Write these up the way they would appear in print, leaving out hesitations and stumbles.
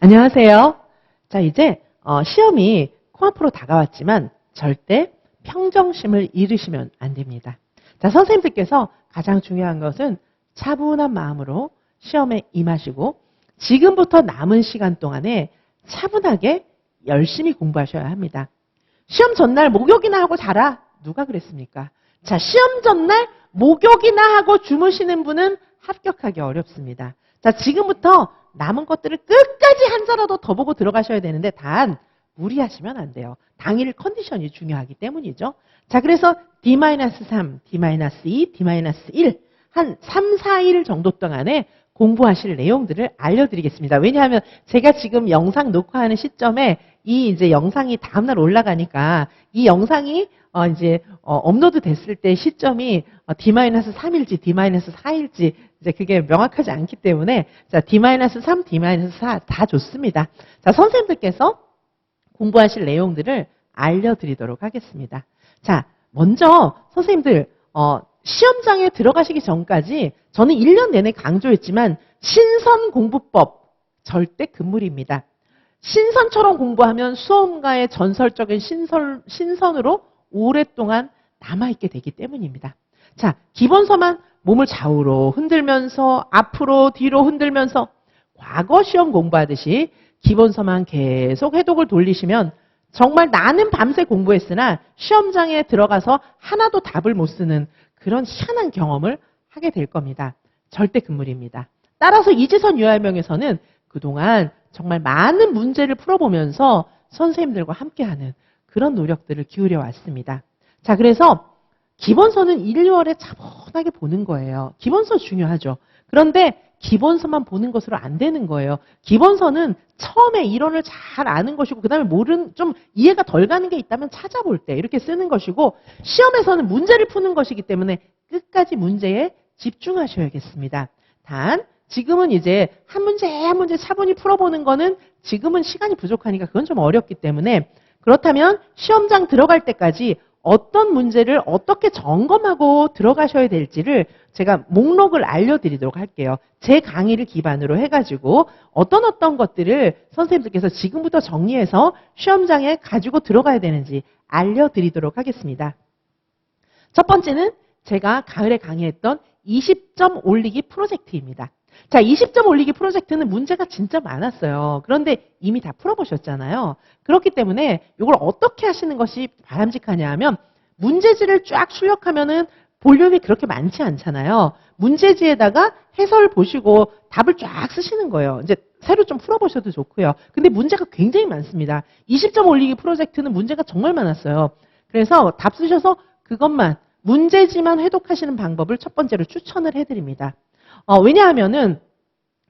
안녕하세요. 자, 이제 시험이 코앞으로 다가왔지만 절대 평정심을 잃으시면 안 됩니다. 자, 선생님들께서 가장 중요한 것은 차분한 마음으로 시험에 임하시고 지금부터 남은 시간 동안에 차분하게 열심히 공부하셔야 합니다. 시험 전날 목욕이나 하고 자라. 누가 그랬습니까? 자, 시험 전날 목욕이나 하고 주무시는 분은 합격하기 어렵습니다. 자, 지금부터 남은 것들을 끝까지 한 자라도 더 보고 들어가셔야 되는데 단 무리하시면 안 돼요. 당일 컨디션이 중요하기 때문이죠. 자, 그래서 D-3, D-2, D-1 한 3, 4일 정도 동안에 공부하실 내용들을 알려드리겠습니다. 왜냐하면 제가 지금 영상 녹화하는 시점에 이제 영상이 다음날 올라가니까 이 영상이 업로드 됐을 때 시점이 D-3일지 D-4일지 이제 그게 명확하지 않기 때문에 자, D-3, D-4 다 좋습니다. 자, 선생님들께서 공부하실 내용들을 알려드리도록 하겠습니다. 자, 먼저 선생님들 시험장에 들어가시기 전까지 저는 1년 내내 강조했지만 신선공부법 절대 금물입니다. 신선처럼 공부하면 수험가의 전설적인 신선으로 오랫동안 남아있게 되기 때문입니다. 자, 기본서만 몸을 좌우로 흔들면서 앞으로 뒤로 흔들면서 과거 시험 공부하듯이 기본서만 계속 해독을 돌리시면 정말 나는 밤새 공부했으나 시험장에 들어가서 하나도 답을 못 쓰는 그런 희한한 경험을 하게 될 겁니다. 절대 금물입니다. 따라서 이지선 유아명에서는 그동안 정말 많은 문제를 풀어보면서 선생님들과 함께하는 그런 노력들을 기울여 왔습니다. 자, 그래서 기본서는 1, 2월에 차분하게 보는 거예요. 기본서 중요하죠. 그런데 기본서만 보는 것으로 안 되는 거예요. 기본서는 처음에 이론을 잘 아는 것이고 그 다음에 좀 이해가 덜 가는 게 있다면 찾아볼 때 이렇게 쓰는 것이고 시험에서는 문제를 푸는 것이기 때문에 끝까지 문제에 집중하셔야겠습니다. 단 지금은 이제 한 문제 한 문제 차분히 풀어보는 거는 지금은 시간이 부족하니까 그건 좀 어렵기 때문에 그렇다면 시험장 들어갈 때까지 어떤 문제를 어떻게 점검하고 들어가셔야 될지를 제가 목록을 알려드리도록 할게요. 제 강의를 기반으로 해가지고 어떤 것들을 선생님들께서 지금부터 정리해서 시험장에 가지고 들어가야 되는지 알려드리도록 하겠습니다. 첫 번째는 제가 가을에 강의했던 20점 올리기 프로젝트입니다. 자, 20점 올리기 프로젝트는 문제가 진짜 많았어요. 그런데 이미 다 풀어보셨잖아요. 그렇기 때문에 이걸 어떻게 하시는 것이 바람직하냐 하면 문제지를 쫙 출력하면은 볼륨이 그렇게 많지 않잖아요. 문제지에다가 해설 보시고 답을 쫙 쓰시는 거예요. 이제 새로 좀 풀어보셔도 좋고요. 근데 문제가 굉장히 많습니다. 20점 올리기 프로젝트는 문제가 정말 많았어요. 그래서 답 쓰셔서 그것만 문제지만 회독하시는 방법을 첫 번째로 추천을 해드립니다. 왜냐하면은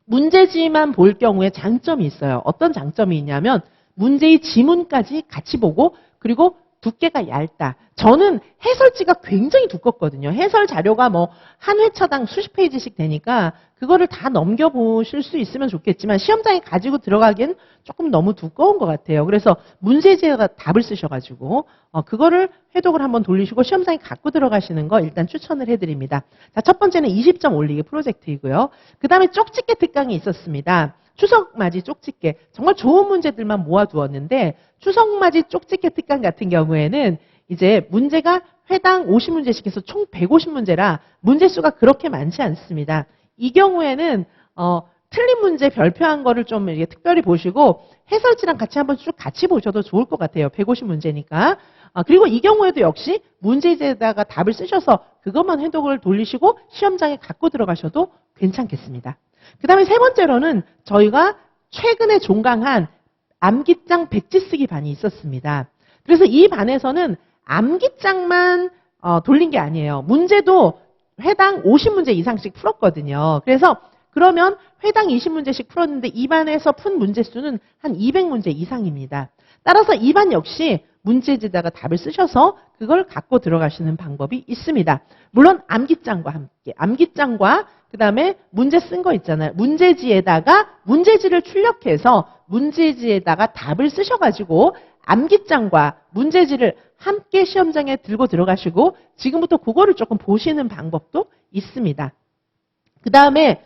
문제지만 볼 경우에 장점이 있어요. 어떤 장점이 있냐면 문제의 지문까지 같이 보고 그리고 두께가 얇다. 저는 해설지가 굉장히 두껍거든요. 해설 자료가 뭐 한 회차당 수십 페이지씩 되니까 그거를 다 넘겨보실 수 있으면 좋겠지만 시험장에 가지고 들어가기엔 조금 너무 두꺼운 것 같아요. 그래서 문제지에다 답을 쓰셔가지고 그거를 해독을 한번 돌리시고 시험장에 갖고 들어가시는 거 일단 추천을 해드립니다. 자, 첫 번째는 20점 올리기 프로젝트이고요. 그 다음에 쪽집게 특강이 있었습니다. 추석맞이 쪽집게 정말 좋은 문제들만 모아두었는데 추석맞이 쪽집게 특강 같은 경우에는 이제 문제가 회당 50문제씩 해서 총 150문제라 문제수가 그렇게 많지 않습니다. 이 경우에는 틀린 문제 별표한 거를 좀 이렇게 특별히 보시고 해설지랑 같이 한번 쭉 같이 보셔도 좋을 것 같아요. 150문제니까. 그리고 이 경우에도 역시 문제지에다가 답을 쓰셔서 그것만 해독을 돌리시고 시험장에 갖고 들어가셔도 괜찮겠습니다. 그 다음에 세 번째로는 저희가 최근에 종강한 암기장 백지 쓰기 반이 있었습니다. 그래서 이 반에서는 암기장만 돌린 게 아니에요. 문제도 회당 50문제 이상씩 풀었거든요. 그래서 그러면 회당 20문제씩 풀었는데 이 반에서 푼 문제 수는 한 200문제 이상입니다. 따라서 이 반 역시 문제지에다가 답을 쓰셔서 그걸 갖고 들어가시는 방법이 있습니다. 물론 암기장과 함께 암기장과 그 다음에 문제 쓴 거 있잖아요. 문제지에다가 문제지를 출력해서 문제지에다가 답을 쓰셔가지고 암기장과 문제지를 함께 시험장에 들고 들어가시고 지금부터 그거를 조금 보시는 방법도 있습니다. 그 다음에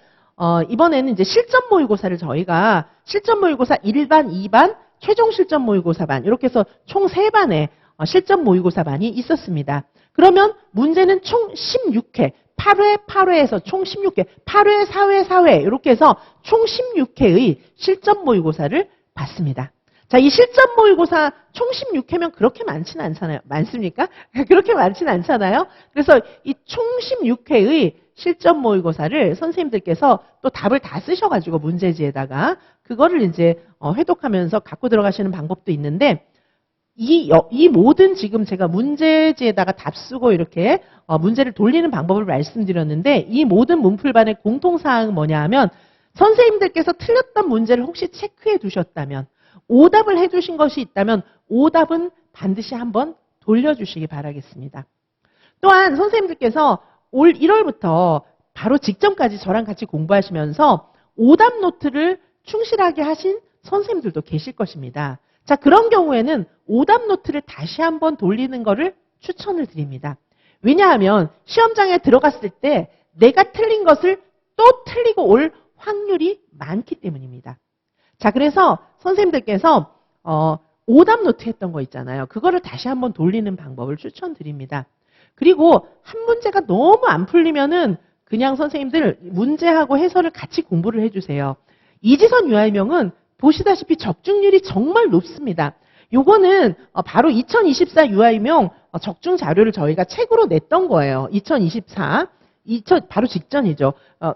이번에는 이제 실전 모의고사를 저희가 실전 모의고사 1반, 2반, 최종 실전 모의고사 반 이렇게 해서 총 3반의 실전 모의고사 반이 있었습니다. 그러면 문제는 총 16회, 8회, 8회에서 총 16회, 8회, 4회, 4회 이렇게 해서 총 16회의 실전 모의고사를 봤습니다. 자, 이 실전 모의고사 총 16회면 그렇게 많지는 않잖아요. 많습니까? 그렇게 많지는 않잖아요. 그래서 이 총 16회의 실전 모의고사를 선생님들께서 또 답을 다 쓰셔가지고 문제지에다가 그거를 이제 회독하면서 갖고 들어가시는 방법도 있는데 이 모든 지금 제가 문제지에다가 답 쓰고 이렇게 문제를 돌리는 방법을 말씀드렸는데 이 모든 문풀반의 공통사항은 뭐냐 하면 선생님들께서 틀렸던 문제를 혹시 체크해 두셨다면 오답을 해 주신 것이 있다면 오답은 반드시 한번 돌려주시기 바라겠습니다. 또한 선생님들께서 올 1월부터 바로 직전까지 저랑 같이 공부하시면서 오답 노트를 충실하게 하신 선생님들도 계실 것입니다. 자, 그런 경우에는 오답 노트를 다시 한번 돌리는 것을 추천을 드립니다. 왜냐하면 시험장에 들어갔을 때 내가 틀린 것을 또 틀리고 올 확률이 많기 때문입니다. 자, 그래서 선생님들께서 오답 노트 했던 거 있잖아요. 그거를 다시 한번 돌리는 방법을 추천드립니다. 그리고 한 문제가 너무 안 풀리면은 그냥 선생님들 문제하고 해설을 같이 공부를 해주세요. 이지선 유아이명은 보시다시피 적중률이 정말 높습니다. 요거는 바로 2024 유아이명 적중 자료를 저희가 책으로 냈던 거예요. 2024. 바로 직전이죠.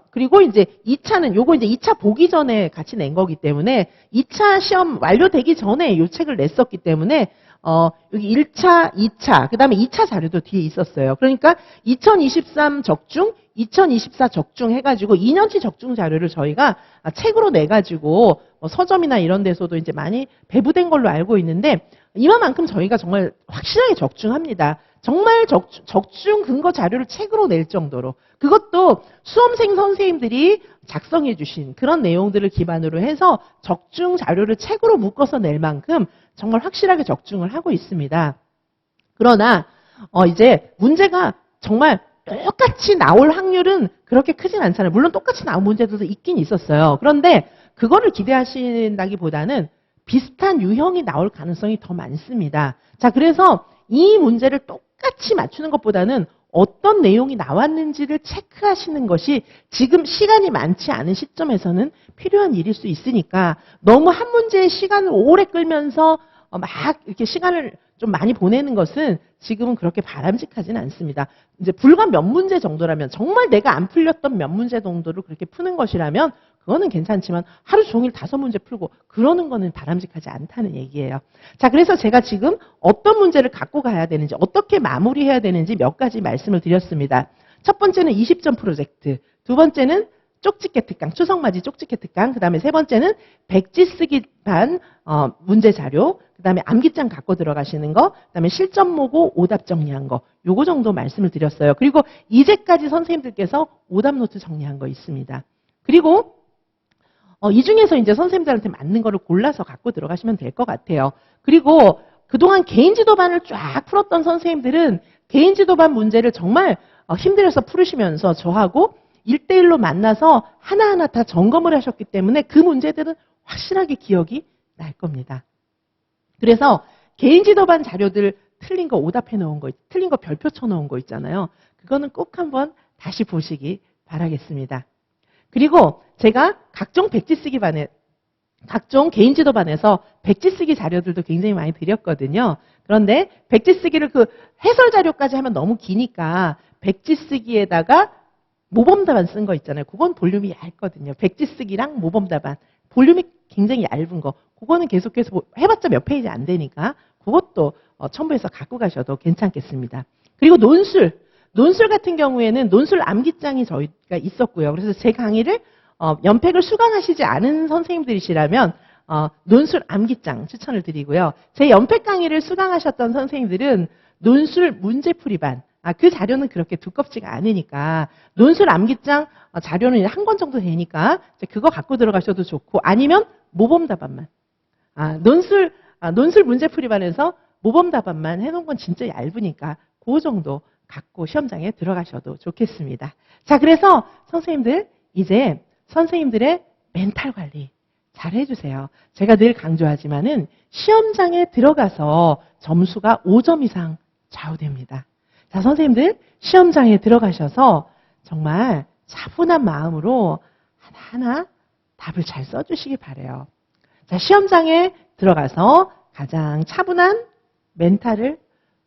그리고 이제 2차는 요거 이제 2차 보기 전에 같이 낸 거기 때문에 2차 시험 완료되기 전에 요 책을 냈었기 때문에 여기 1차, 2차, 그 다음에 2차 자료도 뒤에 있었어요. 그러니까 2023 적중, 2024 적중 해가지고 2년치 적중 자료를 저희가 책으로 내가지고 서점이나 이런 데서도 이제 많이 배부된 걸로 알고 있는데 이만큼 저희가 정말 확실하게 적중합니다. 정말 적중 근거 자료를 책으로 낼 정도로 그것도 수험생 선생님들이 작성해 주신 그런 내용들을 기반으로 해서 적중 자료를 책으로 묶어서 낼 만큼 정말 확실하게 적중을 하고 있습니다. 그러나 이제 문제가 정말 똑같이 나올 확률은 그렇게 크진 않잖아요. 물론 똑같이 나온 문제들도 있긴 있었어요. 그런데 그거를 기대하신다기보다는 비슷한 유형이 나올 가능성이 더 많습니다. 자, 그래서 이 문제를 똑같이 맞추는 것보다는 어떤 내용이 나왔는지를 체크하시는 것이 지금 시간이 많지 않은 시점에서는 필요한 일일 수 있으니까 너무 한 문제의 시간을 오래 끌면서 막 이렇게 시간을 좀 많이 보내는 것은 지금은 그렇게 바람직하지는 않습니다. 이제 불과 몇 문제 정도라면 정말 내가 안 풀렸던 몇 문제 정도를 그렇게 푸는 것이라면 그거는 괜찮지만 하루 종일 5문제 풀고 그러는 거는 바람직하지 않다는 얘기예요. 자, 그래서 제가 지금 어떤 문제를 갖고 가야 되는지 어떻게 마무리해야 되는지 몇 가지 말씀을 드렸습니다. 첫 번째는 20점 프로젝트, 두 번째는 쪽집게 특강, 추석맞이 쪽집게 특강, 그 다음에 세 번째는 백지 쓰기 반 문제 자료, 그 다음에 암기장 갖고 들어가시는 거, 그 다음에 실전 모고 오답 정리한 거, 요거 정도 말씀을 드렸어요. 그리고 이제까지 선생님들께서 오답 노트 정리한 거 있습니다. 그리고 이 중에서 이제 선생님들한테 맞는 거를 골라서 갖고 들어가시면 될 것 같아요. 그리고 그동안 개인지도반을 쫙 풀었던 선생님들은 개인지도반 문제를 정말 힘들어서 풀으시면서 저하고 1대1로 만나서 하나하나 다 점검을 하셨기 때문에 그 문제들은 확실하게 기억이 날 겁니다. 그래서 개인지도반 자료들 틀린 거 오답해 놓은 거, 틀린 거 별표 쳐 놓은 거 있잖아요. 그거는 꼭 한번 다시 보시기 바라겠습니다. 그리고 제가 각종 백지 쓰기 반에, 각종 개인지도반에서 백지 쓰기 자료들도 굉장히 많이 드렸거든요. 그런데 백지 쓰기를 그 해설 자료까지 하면 너무 기니까 백지 쓰기에다가 모범답안 쓴 거 있잖아요. 그건 볼륨이 얇거든요. 백지 쓰기랑 모범답안. 볼륨이 굉장히 얇은 거. 그거는 계속해서 해봤자 몇 페이지 안 되니까 그것도 첨부해서 갖고 가셔도 괜찮겠습니다. 그리고 논술. 논술 같은 경우에는 논술 암기장이 저희가 있었고요. 그래서 제 강의를 연팩을 수강하시지 않은 선생님들이시라면 논술 암기장 추천을 드리고요. 제 연팩 강의를 수강하셨던 선생님들은 논술 문제풀이반. 그 자료는 그렇게 두껍지가 않으니까 논술 암기장 자료는 한 권 정도 되니까 그거 갖고 들어가셔도 좋고 아니면 모범답안만. 논술 문제풀이반에서 모범답안만 해놓은 건 진짜 얇으니까 그 정도 갖고 시험장에 들어가셔도 좋겠습니다. 자, 그래서 선생님들 이제 선생님들의 멘탈 관리 잘 해주세요. 제가 늘 강조하지만은 시험장에 들어가서 점수가 5점 이상 좌우됩니다. 자, 선생님들 시험장에 들어가셔서 정말 차분한 마음으로 하나하나 답을 잘 써주시기 바라요. 자, 시험장에 들어가서 가장 차분한 멘탈을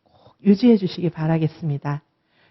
꼭 유지해 주시기 바라겠습니다.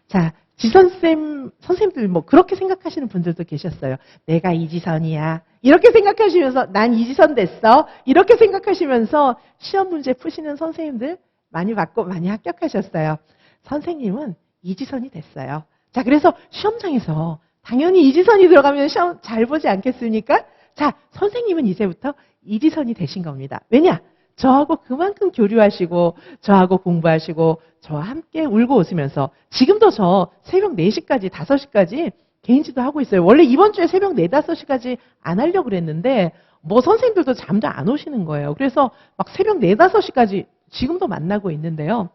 자, 선생님들 뭐 그렇게 생각하시는 분들도 계셨어요. 내가 이지선이야. 이렇게 생각하시면서 난 이지선 됐어. 이렇게 생각하시면서 시험 문제 푸시는 선생님들 많이 봤고 많이 합격하셨어요. 선생님은 이지선이 됐어요. 자, 그래서 시험장에서 당연히 이지선이 들어가면 시험 잘 보지 않겠습니까? 자, 선생님은 이제부터 이지선이 되신 겁니다. 왜냐? 저하고 그만큼 교류하시고 저하고 공부하시고 저와 함께 울고 웃으면서 지금도 저 새벽 4시까지 5시까지 개인지도 하고 있어요. 원래 이번 주에 새벽 4, 5시까지 안 하려고 그랬는데 뭐 선생님들도 잠도 안 오시는 거예요. 그래서 막 새벽 4, 5시까지 지금도 만나고 있는데요.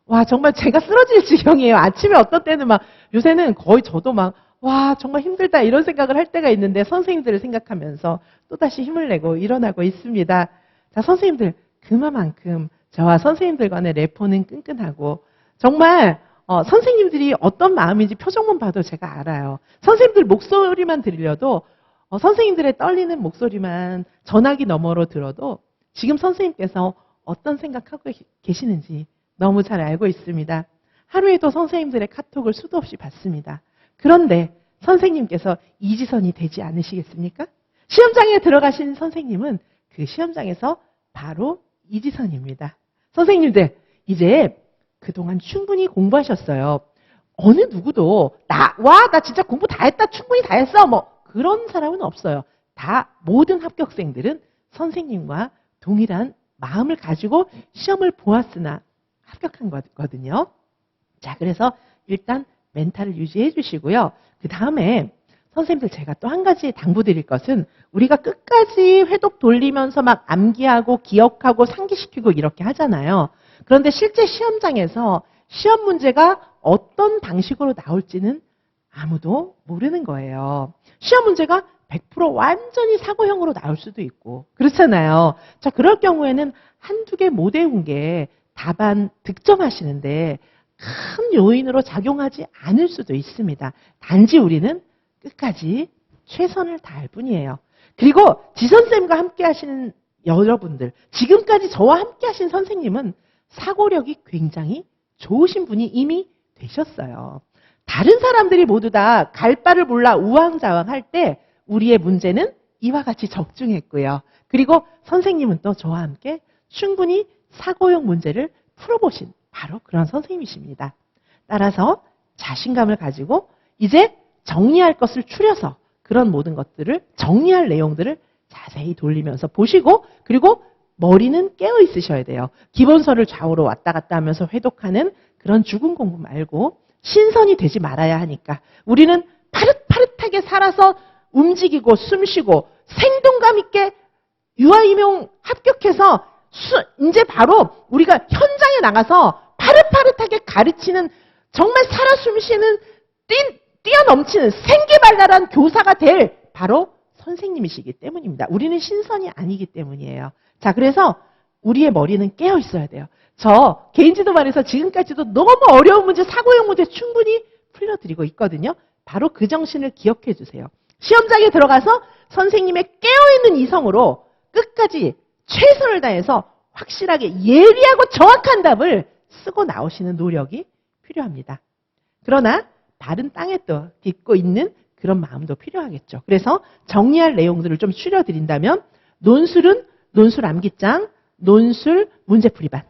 와, 정말 제가 쓰러질 지경이에요. 아침에 어떤 때는 막 요새는 거의 저도 막 와, 정말 힘들다 이런 생각을 할 때가 있는데 선생님들을 생각하면서 또다시 힘을 내고 일어나고 있습니다. 자, 선생님들 그만큼 저와 선생님들 간의 래포는 끈끈하고 정말 선생님들이 어떤 마음인지 표정만 봐도 제가 알아요. 선생님들 목소리만 들려도 선생님들의 떨리는 목소리만 전화기 너머로 들어도 지금 선생님께서 어떤 생각하고 계시는지 너무 잘 알고 있습니다. 하루에도 선생님들의 카톡을 수도 없이 받습니다. 그런데 선생님께서 이지선이 되지 않으시겠습니까? 시험장에 들어가신 선생님은 그 시험장에서 바로 이지선입니다. 선생님들 이제 그동안 충분히 공부하셨어요. 어느 누구도 나 진짜 공부 다 했다 충분히 다 했어 뭐 그런 사람은 없어요. 다 모든 합격생들은 선생님과 동일한 마음을 가지고 시험을 보았으나 합격한 거거든요. 자, 그래서 일단 멘탈을 유지해 주시고요. 그 다음에 선생님들 제가 또 한 가지 당부드릴 것은 우리가 끝까지 회독 돌리면서 막 암기하고 기억하고 상기시키고 이렇게 하잖아요. 그런데 실제 시험장에서 시험 문제가 어떤 방식으로 나올지는 아무도 모르는 거예요. 시험 문제가 100% 완전히 사고형으로 나올 수도 있고 그렇잖아요. 자, 그럴 경우에는 한두 개 못 외운 게 답안 득점하시는데 큰 요인으로 작용하지 않을 수도 있습니다. 단지 우리는 끝까지 최선을 다할 뿐이에요. 그리고 지선쌤과 함께 하시는 여러분들, 지금까지 저와 함께 하신 선생님은 사고력이 굉장히 좋으신 분이 이미 되셨어요. 다른 사람들이 모두 다 갈 바를 몰라 우왕좌왕 할 때 우리의 문제는 이와 같이 적중했고요. 그리고 선생님은 또 저와 함께 충분히 사고형 문제를 풀어보신 바로 그런 선생님이십니다. 따라서 자신감을 가지고 이제 정리할 것을 추려서 그런 모든 것들을 정리할 내용들을 자세히 돌리면서 보시고 그리고 머리는 깨어 있으셔야 돼요. 기본서를 좌우로 왔다 갔다 하면서 회독하는 그런 죽은 공부 말고 신선이 되지 말아야 하니까 우리는 파릇파릇하게 살아서 움직이고 숨쉬고 생동감 있게 유아임용 합격해서 이제 바로 우리가 현장에 나가서 파릇파릇하게 가르치는 정말 살아 숨쉬는 뛰어넘치는 생기발랄한 교사가 될 바로 선생님이시기 때문입니다. 우리는 신선이 아니기 때문이에요. 자, 그래서 우리의 머리는 깨어 있어야 돼요. 저 개인지도반에서 지금까지도 너무 어려운 문제, 사고형 문제 충분히 풀려드리고 있거든요. 바로 그 정신을 기억해 주세요. 시험장에 들어가서 선생님의 깨어있는 이성으로 끝까지 최선을 다해서 확실하게 예리하고 정확한 답을 쓰고 나오시는 노력이 필요합니다. 그러나 바른 땅에 또 딛고 있는 그런 마음도 필요하겠죠. 그래서 정리할 내용들을 좀 추려드린다면 논술은 논술 암기장, 논술 문제풀이반.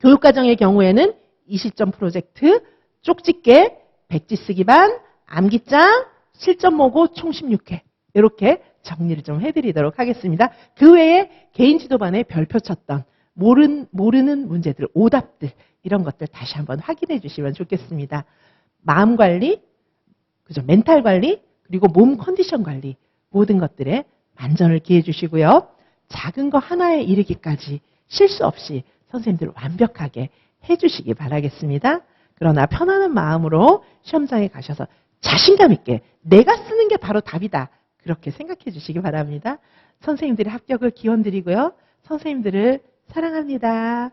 교육과정의 경우에는 20점 프로젝트, 쪽집게, 백지 쓰기반, 암기장, 실전 모고 총 16회. 이렇게 정리를 좀 해드리도록 하겠습니다. 그 외에 개인지도반에 별표 쳤던 모르는 문제들, 오답들 이런 것들 다시 한번 확인해 주시면 좋겠습니다. 마음 관리, 그죠? 멘탈 관리, 그리고 몸 컨디션 관리 모든 것들에 만전을 기해 주시고요. 작은 거 하나에 이르기까지 실수 없이 선생님들 완벽하게 해주시기 바라겠습니다. 그러나 편안한 마음으로 시험장에 가셔서 자신감 있게 내가 쓰는 게 바로 답이다. 그렇게 생각해 주시기 바랍니다. 선생님들의 합격을 기원드리고요. 선생님들을 사랑합니다.